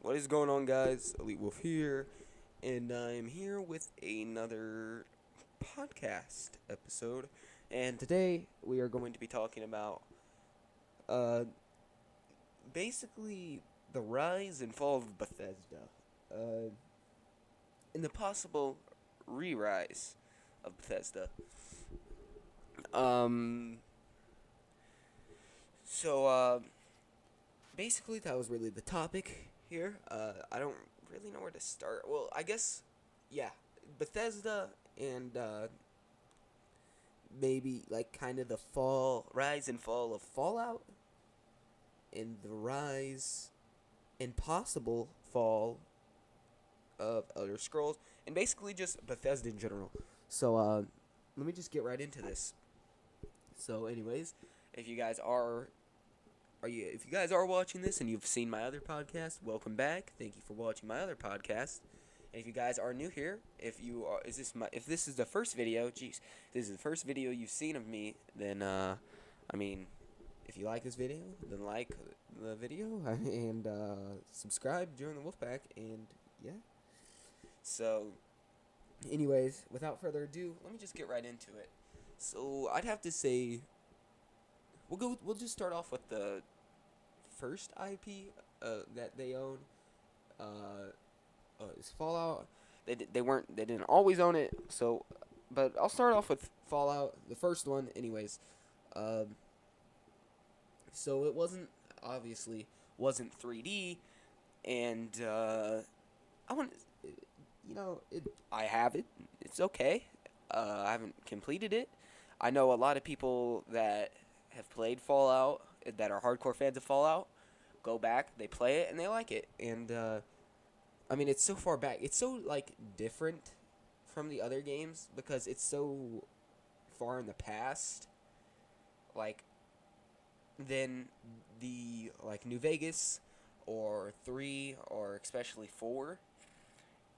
What is going on, guys? Elite Wolf here, and I'm here with another podcast episode. And today we are going to be talking about uh, basically the rise and fall of Bethesda, uh, and the possible re-rise of Bethesda. Um, so basically that was really the topic here. I don't really know where to start. Well, I guess, yeah, Bethesda and maybe like kind of the rise and fall of Fallout, and the rise and possible fall of Elder Scrolls, and basically just Bethesda in general. So let me just get right into this. So, anyways, if you guys if you guys are watching this and you've seen my other podcast, welcome back. Thank you for watching my other podcast. And if you guys are new here, if this is the first video, if this is the first video you've seen of me, then I mean, if you like this video, then like the video and subscribe, join the Wolfpack, and yeah. So, anyways, without further ado, let me just get right into it. So I'd have to say we'll just start off with the first IP that they own. Is Fallout. They didn't always own it. So, but I'll start off with Fallout, the first one, anyways. Um, so it wasn't 3D, and I want I have it. It's okay. I haven't completed it. I know a lot of people that have played Fallout that are hardcore fans of Fallout. Go back, they play it, and they like it. And I mean, it's so far back. It's so like different from the other games because it's so far in the past. Like than the like New Vegas or 3 or especially 4.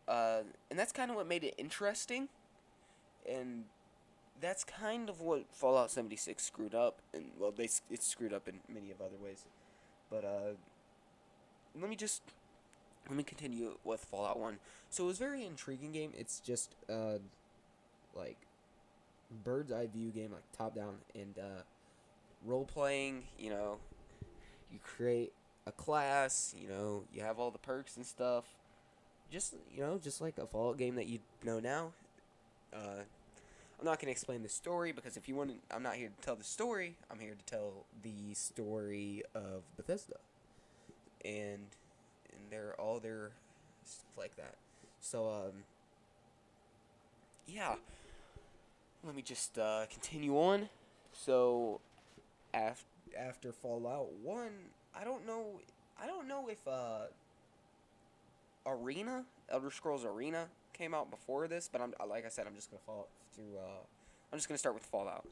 And that's kind of what made it interesting. And that's kind of what Fallout 76 screwed up, and well, it's screwed up in many of other ways. But let me just let me continue with Fallout 1. So it was a very intriguing game. It's just like bird's eye view game, like top down, and role playing. You create a class. You have all the perks and stuff. Just like a Fallout game that you know now. I'm not going to explain the story because if you want to, I'm not here to tell the story. I'm here to tell the story of Bethesda and all their stuff like that. So yeah, let me just continue on. So after Fallout 1, I don't know if Elder Scrolls Arena came out before this, but like I said, I'm just gonna follow through. I'm just gonna start with Fallout,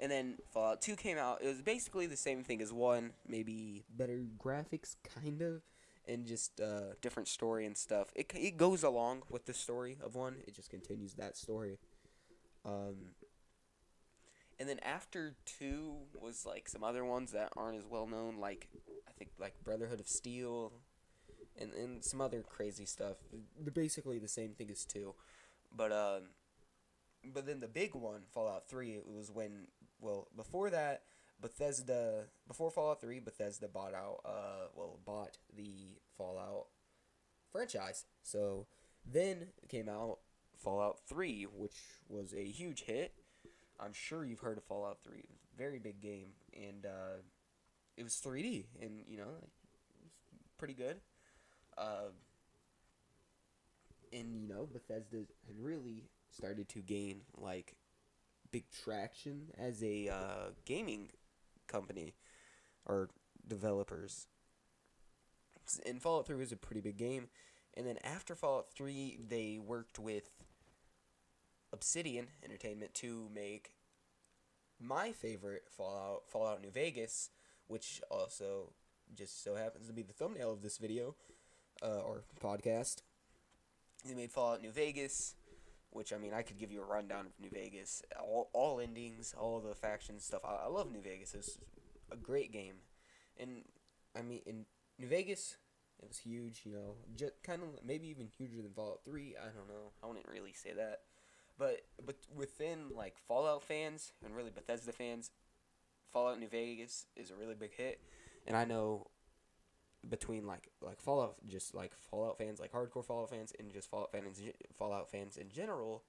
and then Fallout 2 came out. It was basically the same thing as 1, maybe better graphics, kind of, and just different story and stuff. It goes along with the story of 1. It just continues that story. And then after 2 was like some other ones that aren't as well known, like I think like Brotherhood of Steel, and some other crazy stuff. They're basically the same thing as 2, but but then the big one, Fallout 3, it was when before that, before Fallout 3, Bethesda bought the Fallout franchise. So then came out Fallout 3, which was a huge hit. I'm sure you've heard of Fallout 3. It was a very big game, and it was 3D, and it was pretty good. Uh, and Bethesda had really started to gain like big traction as a gaming company or developers. And Fallout 3 was a pretty big game. And then after Fallout 3, they worked with Obsidian Entertainment to make my favorite Fallout New Vegas, which also just so happens to be the thumbnail of this video or podcast. They made Fallout New Vegas, which, I mean, I could give you a rundown of New Vegas. All endings, all the factions stuff. I love New Vegas. It's a great game. And, I mean, in New Vegas, It was huge, you know, just kind of maybe even huger than Fallout 3. I don't know. I wouldn't really say that. But within like Fallout fans and really Bethesda fans, Fallout New Vegas is a really big hit. And I know between like Fallout, just like Fallout fans, like hardcore Fallout fans, and just Fallout fans in general,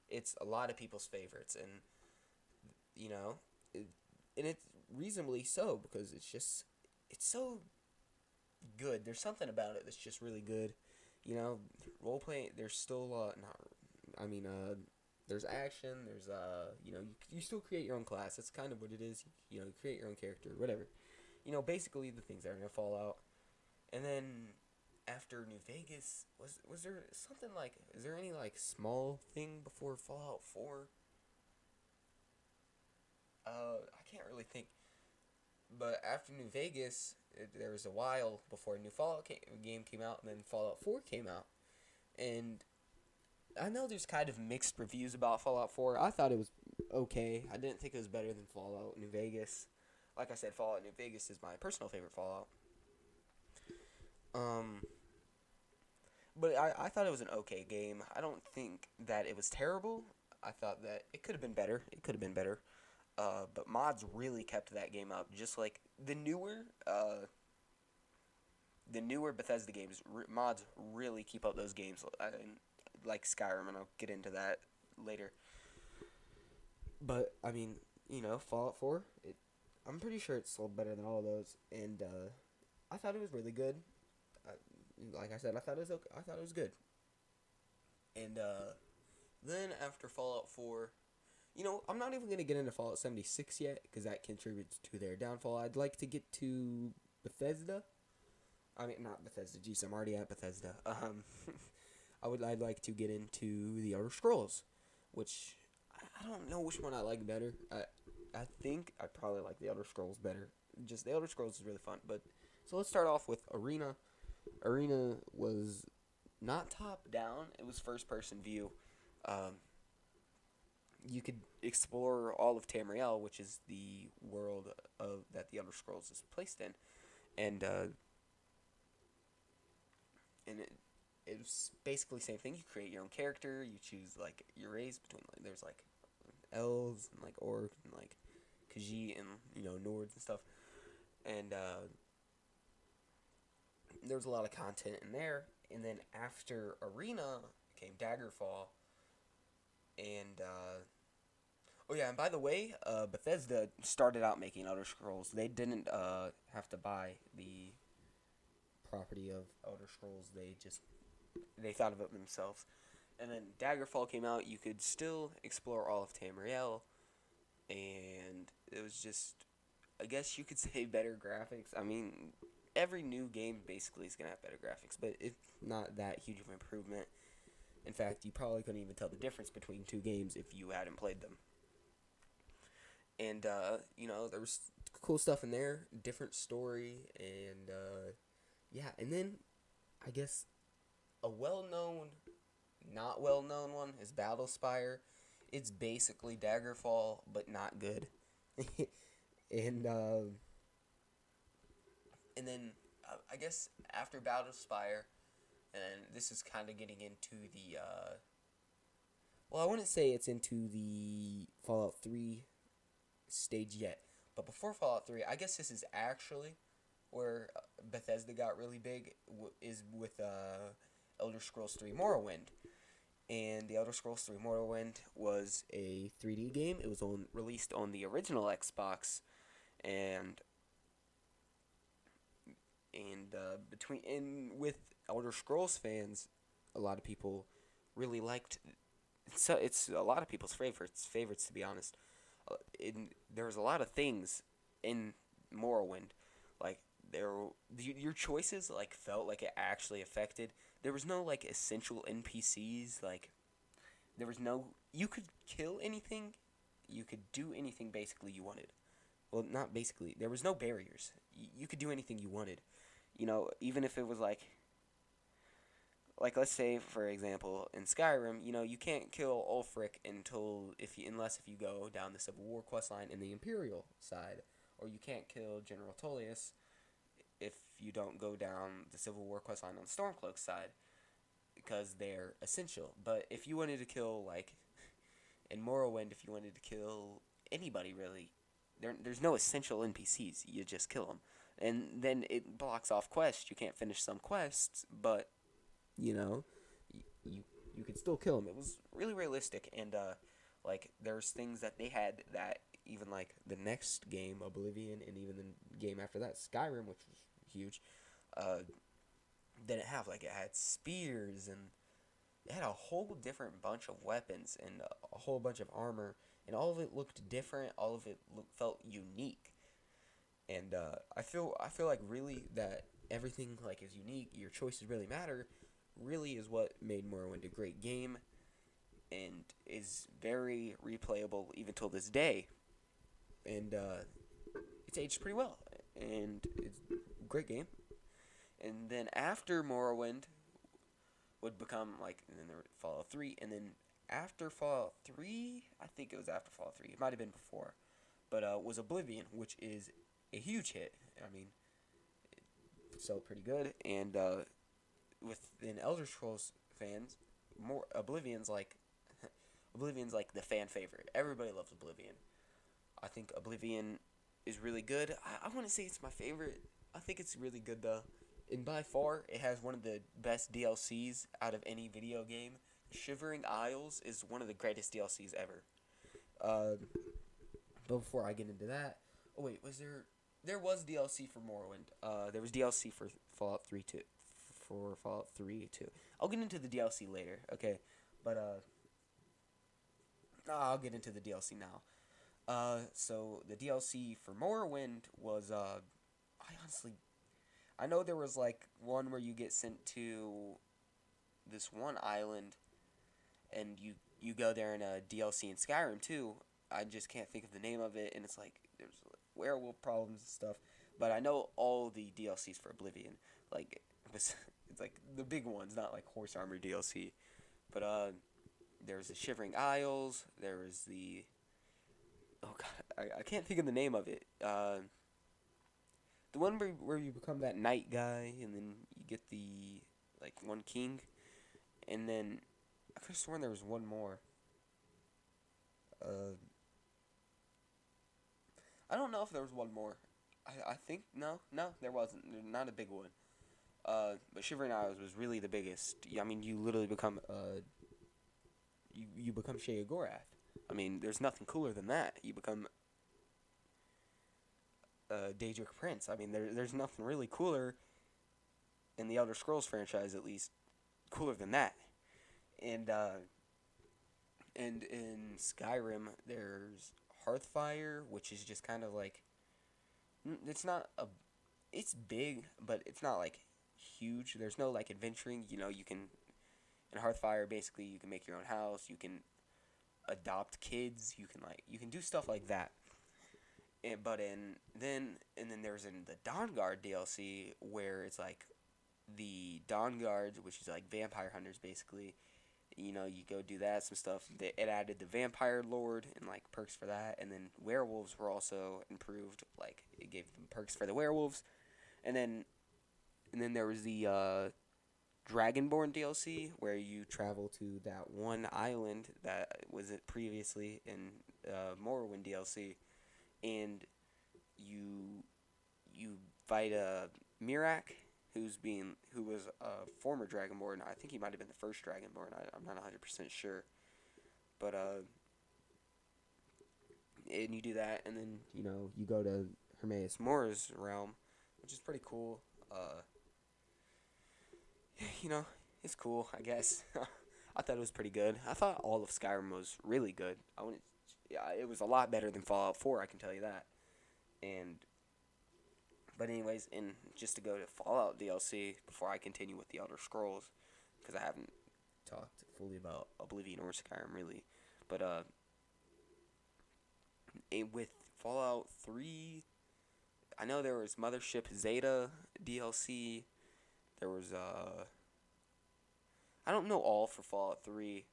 it's a lot of people's favorites, and you know, it, and it's reasonably so because it's so good. There's something about it that's just really good. You know, role playing. There's still not. I mean, there's action. There's you know, you still create your own class. That's kind of what it is. You know, you create your own character, whatever. You know, basically the things that are gonna fall out. And then after New Vegas, was there something like? Is there any like small thing before Fallout 4? I can't really think. But after New Vegas, there was a while before a new game came out, and then Fallout 4 came out. And I know there's kind of mixed reviews about Fallout 4. I thought it was okay. I didn't think it was better than Fallout New Vegas. Like I said, Fallout New Vegas is my personal favorite Fallout. Um, but I thought it was an okay game. I don't think that it was terrible. I thought that it could have been better. It could have been better. But mods really kept that game up. Just like the newer Bethesda games, mods really keep up those games. Like Skyrim, and I'll get into that later. But I mean, you know, Fallout 4. I'm pretty sure it sold better than all of those, and I thought it was really good. Like I said, I thought it was okay. I thought it was good. And then after Fallout 4, you know, I'm not even going to get into Fallout 76 yet, because that contributes to their downfall. I'd like to get to Bethesda. I mean, not Bethesda. Jeez, I'm already at Bethesda. I'd like to get into the Elder Scrolls, which I don't know which one I like better. I think I probably like the Elder Scrolls better. Just the Elder Scrolls is really fun. But so let's start off with Arena. Arena was not top down. It was first person view. You could explore all of Tamriel, which is the world of that the Elder Scrolls is placed in, and it was basically the same thing. You create your own character. You choose like your race between there's like elves and like orcs and like Khajiit and Nords and stuff, and there was a lot of content in there. And then after Arena came Daggerfall, and oh yeah, and by the way, Bethesda started out making Elder Scrolls. They didn't have to buy the property of Elder Scrolls. They thought of it themselves. And then Daggerfall came out. You could still explore all of Tamriel, and it was just, I guess you could say, better graphics. I mean, every new game basically is gonna have better graphics, but it's not that huge of an improvement. In fact, you probably couldn't even tell the difference between two games if you hadn't played them. And there was cool stuff in there, different story, and yeah. And then I guess a well-known, not well-known one is Battlespire. It's basically Daggerfall, but not good. and and then I guess after Battlespire, and this is kind of getting into the well, I wouldn't say it's into the Fallout 3 stage yet, but before Fallout 3, I guess this is actually where Bethesda got really big, is with Elder Scrolls 3 Morrowind. And the Elder Scrolls 3 Morrowind was a 3D game. It was released on the original Xbox, and with Elder Scrolls fans, a lot of people really liked. It's a lot of people's favorites, to be honest. There was a lot of things in Morrowind, like your choices like felt like it actually affected. There was no like essential NPCs. Like there was no, you could kill anything, you could do anything basically you wanted. Well, not basically. There was no barriers. You could do anything you wanted. Even if it was like let's say for example in Skyrim, you can't kill Ulfric unless if you go down the Civil War quest line in the Imperial side, or you can't kill General Tullius if you don't go down the Civil War quest line on Stormcloak's side, because they're essential. But if you wanted to kill, like, in Morrowind, if you wanted to kill anybody, really, there's no essential NPCs. You just kill them. And then it blocks off quests. You can't finish some quests, but, you know, you could still kill them. It was really realistic, and, like, there's things that they had that even, like, the next game, Oblivion, and even the game after that, Skyrim, which was huge, didn't have. Like, it had spears, and it had a whole different bunch of weapons, and a whole bunch of armor, and all of it looked different. All of it felt unique, and I feel like really that everything, like, is unique. Your choices really matter. Really is what made Morrowind a great game, and is very replayable even till this day. And it's aged pretty well, and it's a great game. And then after Morrowind would become, like, and then there would Fallout 3, and then after Fallout 3, I think it was after Fallout 3, it might have been before, but was Oblivion, which is a huge hit. I mean, it sold pretty good, and within Elder Scrolls fans, more Oblivion's like Oblivion's like the fan favorite. Everybody loves Oblivion. I think Oblivion is really good. I wouldn't say it's my favorite. I think it's really good though. And by far, it has one of the best DLCs out of any video game. Shivering Isles is one of the greatest DLCs ever. But before I get into that, oh wait, was there? There was DLC for Morrowind. There was DLC for Fallout 3 too. For Fallout 3 too. I'll get into the DLC later, okay? But I'll get into the DLC now. So the DLC for Morrowind was I know there was like one where you get sent to this one island, and you go there in a DLC in Skyrim too. I just can't think of the name of it, and it's like there's werewolf problems and stuff. But I know all the DLCs for Oblivion, like it's like the big ones, not like Horse Armor DLC. But there's the Shivering Isles. There was the oh god, I can't think of the name of it. The one where you become that knight guy, and then you get the like one king, and then I could have sworn there was one more. Uh, I don't know if there was one more. I think no there wasn't. Not a big one. But Shivering Isles was really the biggest. I mean, you literally become you become Sheogorath. I mean, there's nothing cooler than that. You become Daedric Prince. I mean, there's nothing really cooler in the Elder Scrolls franchise, at least, cooler than that. And in Skyrim, there's Hearthfire, which is just kind of like it's not a it's big, but it's not like huge. There's no like adventuring. You know, you can in Hearthfire basically you can make your own house. You can adopt kids. You can do stuff like that. But then there's in the Dawnguard DLC where it's like the Dawnguards, which is like vampire hunters basically. You know, you go do that, some stuff. It added the Vampire Lord and like perks for that, and then werewolves were also improved. Like it gave them perks for the werewolves, and then there was the Dragonborn DLC where you travel to that one island that was it previously in Morrowind DLC, and you fight a Mirak who was a former Dragonborn. I think he might have been the first Dragonborn. I'm not 100% sure, but and you do that, and then you go to Hermaeus Mora's realm, which is pretty cool. You know, it's cool, I guess. I thought it was pretty good. I thought all of Skyrim was really good. Yeah, it was a lot better than Fallout 4, I can tell you that. But anyways, and just to go to Fallout DLC before I continue with the Elder Scrolls, because I haven't talked fully about Oblivion or Skyrim really, but with Fallout 3, I know there was Mothership Zeta DLC. There was I don't know all for Fallout 3,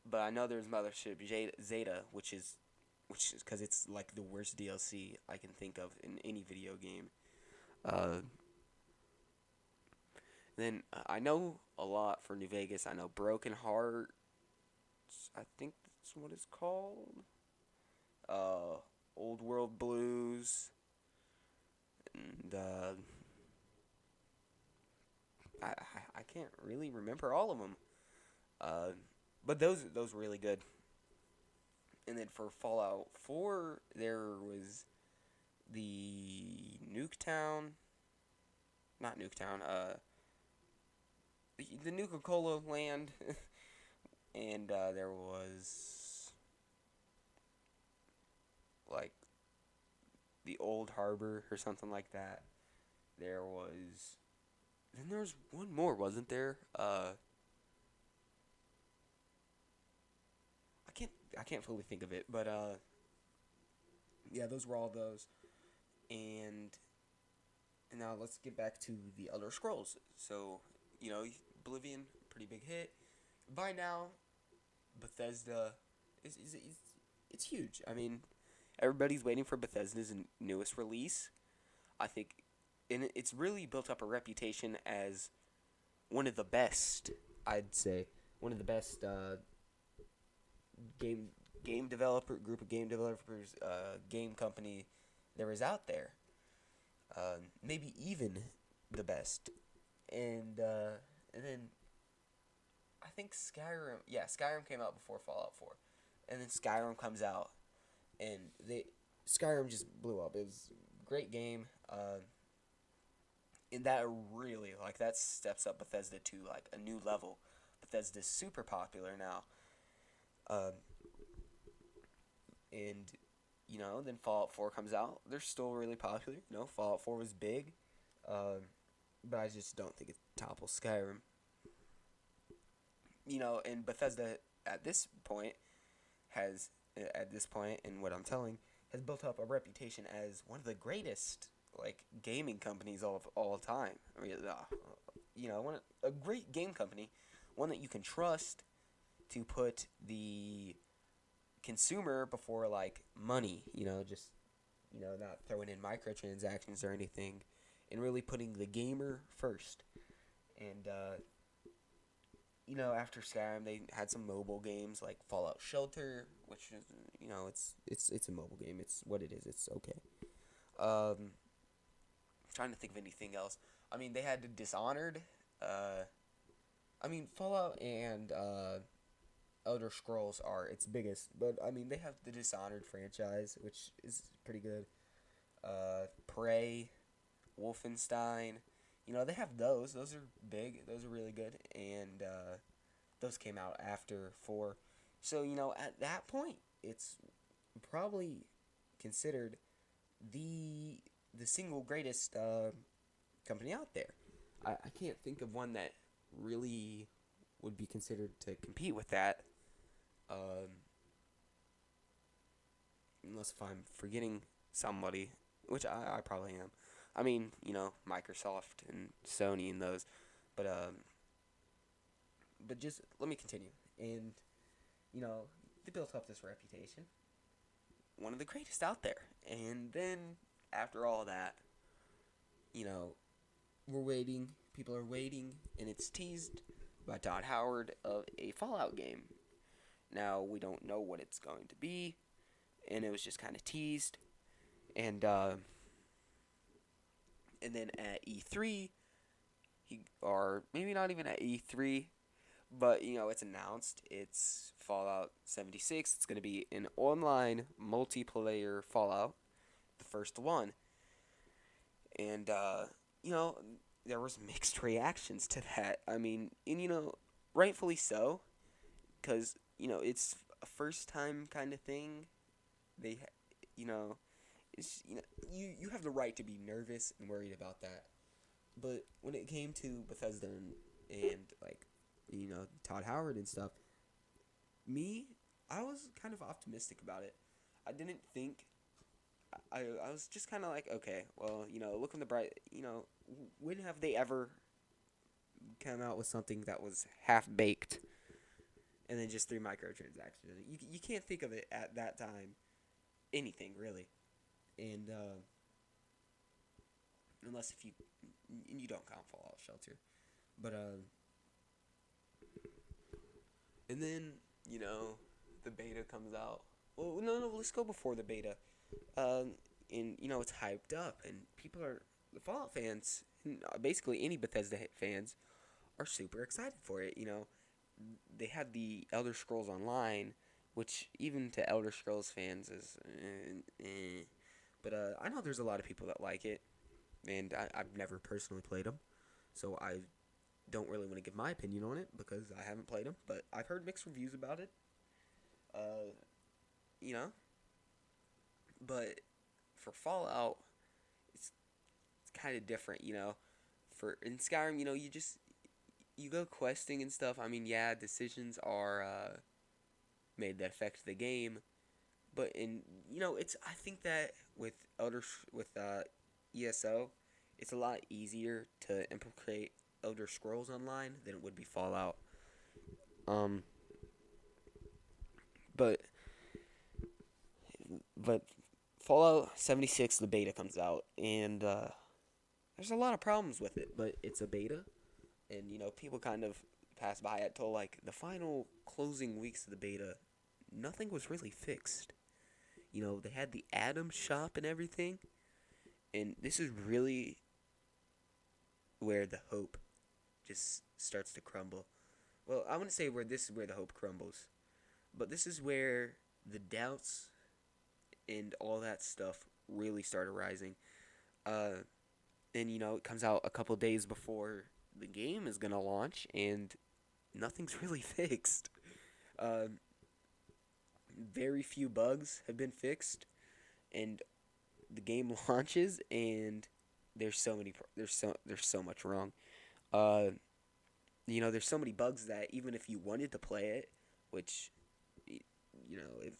but I know there's Mothership Zeta, which is because it's like the worst DLC I can think of in any video game. Uh, then I know a lot for New Vegas. I know Broken Heart. I think that's what it's called. Uh, Old World Blues, and I can't really remember all of them. Uh, but those were really good. And then for Fallout 4, there was the Nuketown, not Nuketown, the Nuka-Cola land, and there was like the Old Harbor or something like that. There was then there was one more, wasn't there? I can't fully think of it, but yeah, those were all those. And now let's get back to the Elder Scrolls. So, you know, Oblivion, pretty big hit. By now, Bethesda is it's huge. I mean, everybody's waiting for Bethesda's newest release. I think, and it's really built up a reputation as one of the best. I'd say one of the best game game developer group of game developers, game company there is out there. Maybe even the best. And then I think Skyrim. Yeah, Skyrim came out before Fallout 4, and then Skyrim comes out, and Skyrim just blew up. It was a great game. And that really that steps up Bethesda to like a new level. Bethesda's super popular now. Um, and then Fallout 4 comes out. They're still really popular. Fallout 4 was big. But I just don't think it topples Skyrim. And Bethesda at this point and what I'm telling, has built up a reputation as one of the greatest gaming companies of all time. I mean, a great game company, one that you can trust to put the consumer before money. Not throwing in microtransactions or anything, and really putting the gamer first. And after Skyrim, they had some mobile games like Fallout Shelter, which is it's a mobile game. It's what it is. It's okay. Trying to think of anything else. I mean, they had Dishonored. Fallout and Elder Scrolls are its biggest, but I mean they have the Dishonored franchise, which is pretty good. Prey, Wolfenstein. They have those. Those are big. Those are really good, and those came out after 4. So at that point, it's probably considered the single greatest company out there. I can't think of one that really would be considered to compete with that. Unless if I'm forgetting somebody, which I probably am. I mean, Microsoft and Sony and those, but just let me continue. And they built up this reputation, one of the greatest out there. And then after all that, we're waiting. People are waiting, and it's teased by Todd Howard of a Fallout game. Now we don't know what it's going to be, and it was just kind of teased. And then at E3, or maybe not even at E3, but it's announced it's Fallout 76. It's going to be an online multiplayer Fallout, the first one. And there was mixed reactions to that. I mean, and rightfully so, because it's a first time kind of thing. They, it's you have the right to be nervous and worried about that. But when it came to Bethesda and Todd Howard and stuff, I was kind of optimistic about it. I didn't think. I was just kind of like, okay, well, look on the bright. When have they ever come out with something that was half baked, and then just 3 microtransactions? You can't think of it at that time, anything really, and unless if you don't count Fallout Shelter. But and then the beta comes out. Well, no, let's go before the beta. And it's hyped up, and people are the Fallout fans, and basically any Bethesda fans, are super excited for it. They had the Elder Scrolls Online, which even to Elder Scrolls fans is, but I know there's a lot of people that like it, and I've never personally played them, so I don't really want to give my opinion on it because I haven't played them, but I've heard mixed reviews about it. Uh, you know, but for Fallout, it's kind of different. For in Skyrim, you go questing and stuff. I mean, yeah, decisions are made that affect the game, but it's I think that with ESO, it's a lot easier to implicate Elder Scrolls Online than it would be Fallout. Um, but but Fallout 76, the beta comes out, and there's a lot of problems with it, but it's a beta, and people kind of pass by it till like the final closing weeks of the beta. Nothing was really fixed. They had the Atom shop and everything, and this is really where the hope just starts to crumble. Well, I wouldn't say where this is where the hope crumbles, but this is where the doubts and all that stuff really start arising. And it comes out a couple days before the game is gonna launch, and nothing's really fixed. Uh, Very few bugs have been fixed, and the game launches, and there's so much wrong. Uh, there's so many bugs that even if you wanted to play it, which if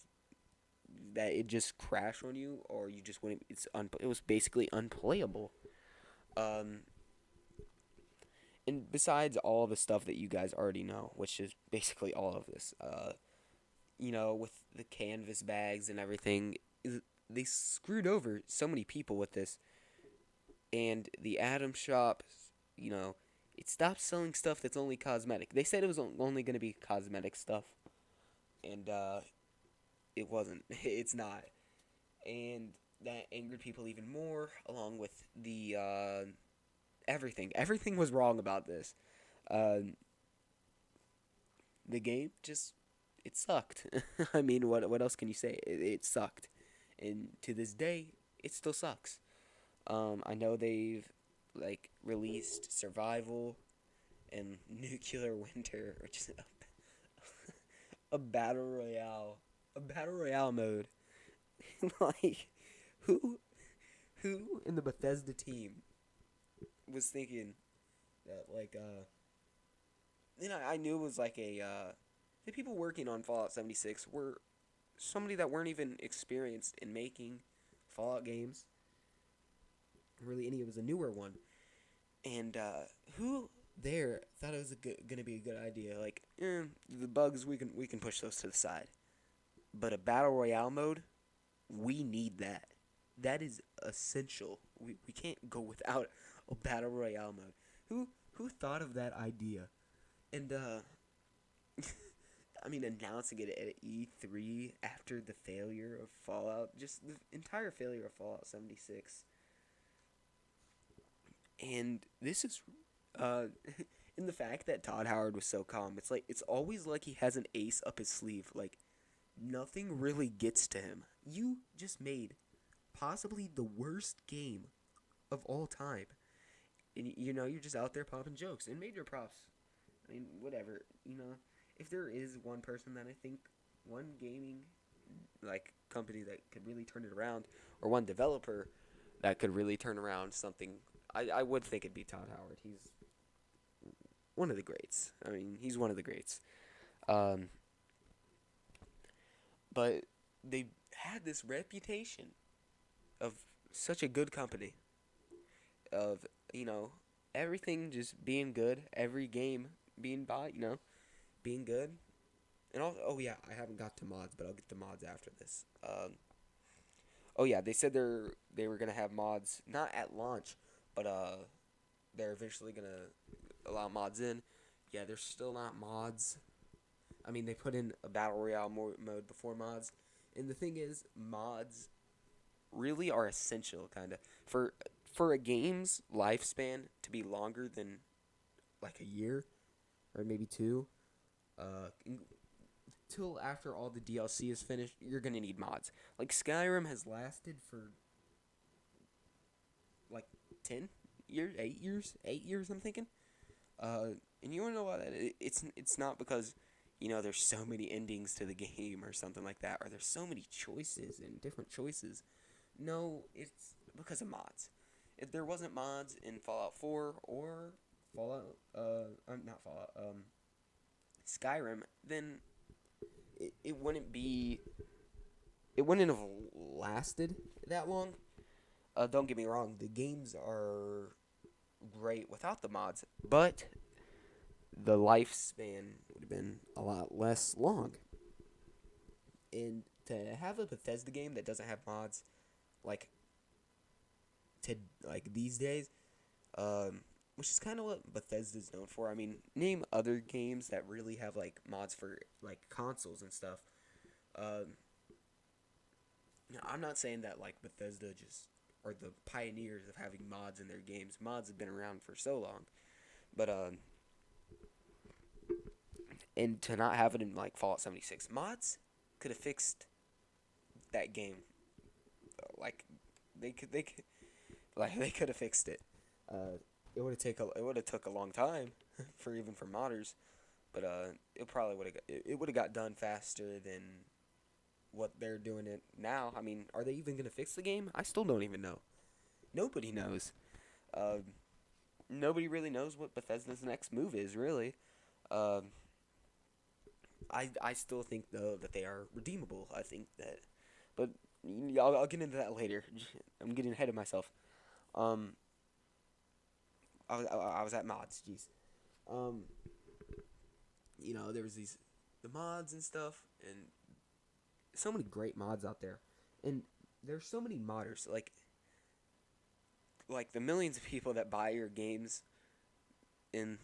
that it just crashed on you, or you just wouldn't. It was basically unplayable. Um, and besides all the stuff that you guys already know, which is basically all of this, with the canvas bags and everything, they screwed over so many people with this. And the Atom shop, you know, it stopped selling stuff that's only cosmetic. They said it was only going to be cosmetic stuff, and it wasn't. It's not. And that angered people even more, along with the everything. Everything was wrong about this. Uh, the game just it sucked. I mean, what else can you say? It sucked, and to this day, it still sucks. I know they've like released survival and nuclear winter, which is a battle royale mode. Like, who who in the Bethesda team was thinking that I knew it was like the people working on Fallout 76 were somebody that weren't even experienced in making Fallout games. Really, it was a newer one, and who there thought it was gonna be a good idea? Like, the bugs we can push those to the side, but a battle royale mode, we need that. That is essential. We can't go without a battle royale mode. Who thought of that idea? And I mean, announcing it at E3 after the failure of Fallout, just the entire failure of Fallout 76. And this is, uh, in the fact that Todd Howard was so calm. It's like, it's always like he has an ace up his sleeve. Like, nothing really gets to him. You just made possibly the worst game of all time. And, you're just out there popping jokes. And major props. I mean, whatever. If there is one person that I think, one gaming, like, company that could really turn it around, or one developer that could really turn around something, I would think it'd be Todd Howard. He's one of the greats. I mean, he's one of the greats. Um, but they had this reputation of such a good company, of, everything just being good, every game being bought, being good. And also, oh yeah, I haven't got to mods, but I'll get to mods after this. Oh yeah, they said they were gonna have mods not at launch, but they're eventually gonna allow mods in. Yeah, there's still not mods. I mean, they put in a battle royale mode before mods, and the thing is, mods really are essential, kind of, for a game's lifespan to be longer than like a year or maybe two. Uh, till after all the DLC is finished, you're gonna need mods. Like Skyrim has lasted for like 10 years, 8 years, 8 years. I'm thinking. And you wanna know why that? It's not because there's so many endings to the game or something like that, or there's so many choices and different choices. No, it's because of mods. If there wasn't mods in Fallout 4 or Fallout, not Fallout, Skyrim, then it wouldn't be, it wouldn't have lasted that long. Don't get me wrong, the games are great without the mods, but the lifespan would have been a lot less long. And to have a Bethesda game that doesn't have mods, like to like these days, which is kind of what Bethesda's known for. I mean, name other games that really have like mods for like consoles and stuff. Um, I'm not saying that like Bethesda just are the pioneers of having mods in their games. Mods have been around for so long, but and to not have it in like Fallout 76, mods could have fixed that game. Like they could like they could have fixed it. It would have took a long time for modders, but it probably would have got done faster than what they're doing it now. I mean, are they even gonna fix the game? I still don't even know. Nobody knows. Uh, Nobody really knows what Bethesda's next move is, really. Um, I still think though that they are redeemable. I think that, but I'll get into that later. I'm getting ahead of myself. Um, I was at mods. Jeez. Um, there was the mods and stuff, and so many great mods out there, and there's so many modders. Like the millions of people that buy your games, and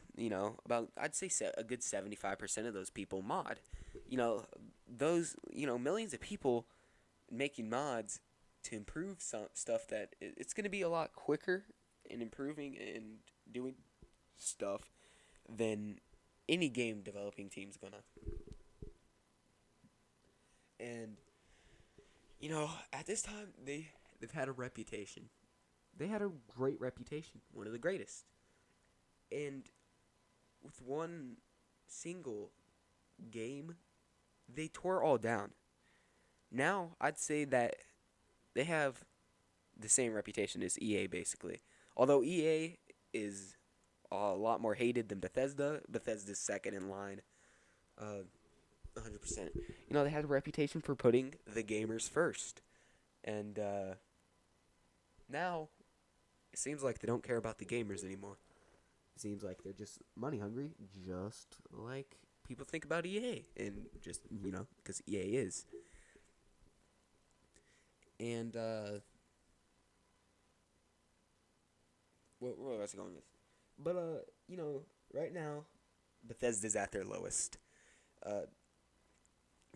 about I'd say a good 75% of those people mod. Those millions of people making mods to improve some stuff that it's going to be a lot quicker in improving and doing stuff than any game developing team's gonna. And at this time they've had a reputation. They had a great reputation, one of the greatest. And with one single game, they tore it all down. Now, I'd say that they have the same reputation as EA, basically. Although EA is a lot more hated than Bethesda, Bethesda's second in line. 100%. They had a reputation for putting the gamers first. And now, it seems like they don't care about the gamers anymore. It seems like they're just money hungry, just like people think about EA. And just, because EA is. And, where was I going with? But, right now, Bethesda's at their lowest. Uh,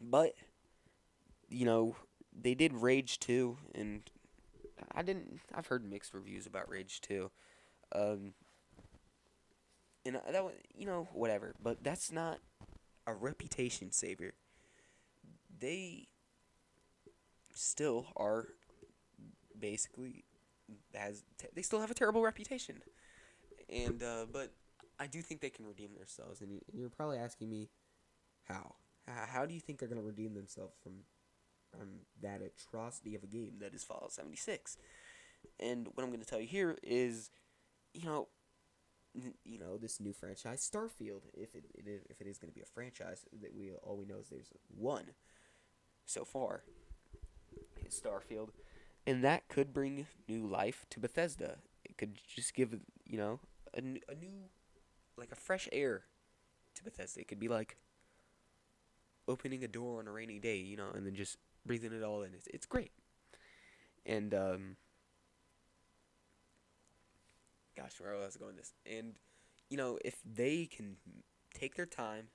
but, they did Rage 2, and I've heard mixed reviews about Rage 2. Um, and that was, whatever. But that's not a reputation saver. They still are basically they still have a terrible reputation. And but I do think they can redeem themselves. And you're probably asking me how. How do you think they're gonna redeem themselves from that atrocity of a game that is Fallout 76? And what I'm gonna tell you here is, you know, this new franchise, Starfield. If it is gonna be a franchise, that all we know is there's one so far. It's Starfield, and that could bring new life to Bethesda. It could just give a new like a fresh air to Bethesda. It could be like opening a door on a rainy day, and then just breathing it all in. It's great. And gosh, where was I going with this? And if they can take their time,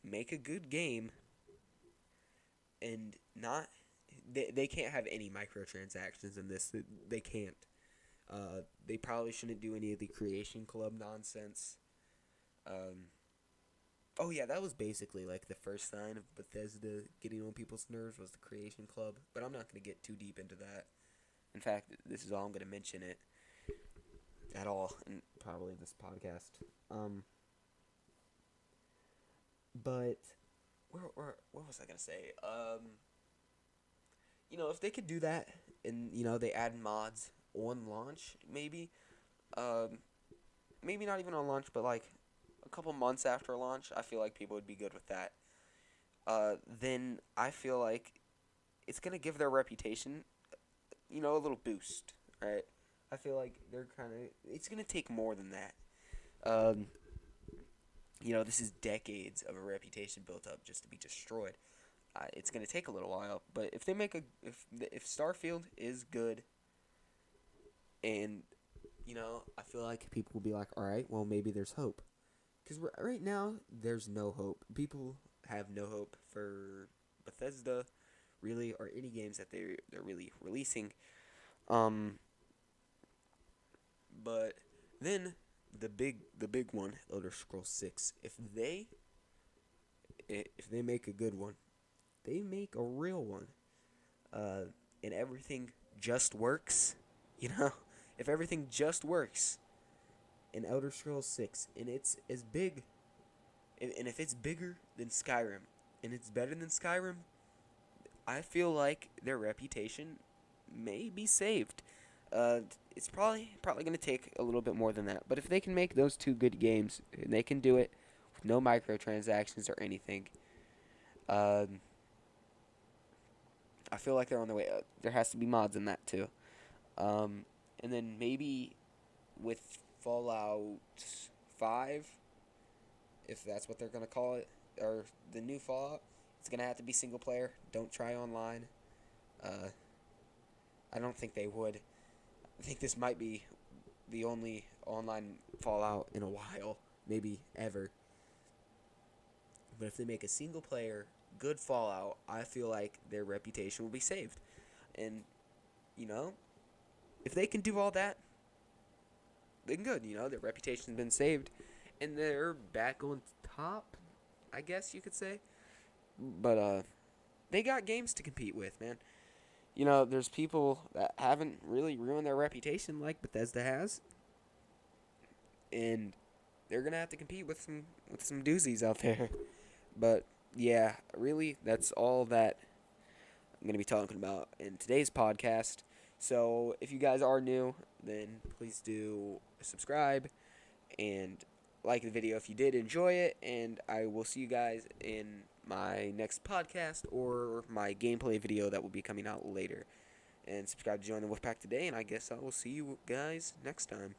make a good game, and not they can't have any microtransactions in this. They can't. They probably shouldn't do any of the creation club nonsense. Um, oh yeah, that was basically like the first sign of Bethesda getting on people's nerves was the creation club. But I'm not gonna get too deep into that. In fact, this is all I'm gonna mention it at all, in probably this podcast. Um, but what was I gonna say? If they could do that, and they add mods on launch, um, maybe not even on launch, but like a couple months after launch, I feel like people would be good with that. Then I feel like it's gonna give their reputation, a little boost, right? I feel like it's gonna take more than that. Um, this is decades of a reputation built up just to be destroyed. It's gonna take a little while, but if they make if Starfield is good, and I feel like people will be like, all right, well maybe there's hope, because right now there's no hope. People have no hope for Bethesda, really, or any games that they're really releasing. Um, but then the big one, Elder Scrolls 6. If they make a good one, they make a real one, and everything just works, you know, if everything just works in Elder Scrolls 6, and it's as big, and if it's bigger than Skyrim, and it's better than Skyrim, I feel like their reputation may be saved. It's probably gonna take a little bit more than that, but if they can make those two good games, and they can do it with no microtransactions or anything, um, I feel like they're on the way. There has to be mods in that too. And then maybe with Fallout 5, if that's what they're gonna call it, or the new Fallout, it's gonna have to be single player. Don't try online. Uh, I don't think they would. I think this might be the only online Fallout in a while, maybe ever. But if they make a single player good Fallout, I feel like their reputation will be saved. And you know, if they can do all that, then good. Their reputation's been saved, and they're back on top, I guess you could say. But they got games to compete with, man. There's people that haven't really ruined their reputation like Bethesda has, and they're gonna have to compete with some doozies out there. But yeah, really, that's all that I'm gonna be talking about in today's podcast. So if you guys are new, then please do subscribe and like the video if you did enjoy it, and I will see you guys in my next podcast or my gameplay video that will be coming out later. And subscribe to join the Wolfpack today, and I guess I will see you guys next time.